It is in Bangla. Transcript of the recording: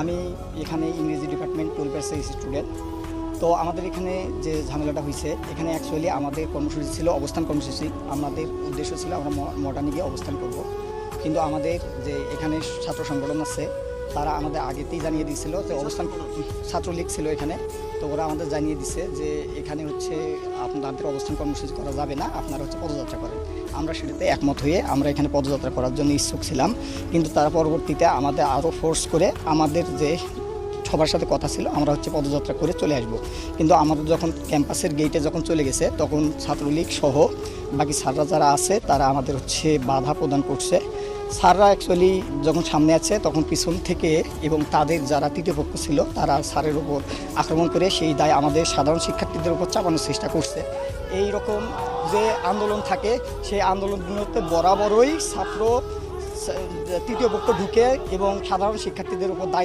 আমি এখানে ইংরেজি ডিপার্টমেন্ট 12 ইয়ার্সের স্টুডেন্ট। তো আমাদের এখানে যে ঝামেলাটা হয়েছে, এখানে অ্যাকচুয়ালি আমাদের কর্মসূচি ছিল অবস্থান কর্মসূচি। আমাদের উদ্দেশ্য ছিল আমরা মডার্নে গিয়ে অবস্থান করব, কিন্তু আমাদের যে এখানে ছাত্র সংগঠন আছে তারা আমাদের আগেতেই জানিয়ে দিয়েছিল যে অবস্থান ছাত্রলীগ ছিল এখানে। তো ওরা আমাদের জানিয়ে দিছে যে এখানে হচ্ছে আপনাদের অবস্থান কর্মসূচি করা যাবে না, আপনারা হচ্ছে পদযাত্রা করেন। আমরা সেটাতে একমত হয়ে আমরা এখানে পদযাত্রা করার জন্য ইচ্ছুক ছিলাম, কিন্তু তারা পরবর্তীতে আমাদের আরও ফোর্স করে আমাদের যে সবার সাথে কথা ছিল আমরা হচ্ছে পদযাত্রা করে চলে আসব। কিন্তু আমাদের যখন ক্যাম্পাসের গেটে যখন চলে গেছে তখন ছাত্রলীগ সহ বাকি স্যাররা যারা আছে তারা আমাদের হচ্ছে বাধা প্রদান করছে। স্যাররা অ্যাকচুয়ালি যখন সামনে আছে তখন পিছন থেকে এবং তাদের যারা তৃতীয় পক্ষ ছিল তারা স্যারের উপর আক্রমণ করে সেই দায় আমাদের সাধারণ শিক্ষার্থীদের উপর চাপানোর চেষ্টা করছে। এই রকম যে আন্দোলন থাকে সেই আন্দোলনগুলোতে বরাবরই ছাত্র তৃতীয় পক্ষ ঢুকে এবং সাধারণ শিক্ষার্থীদের উপর দায়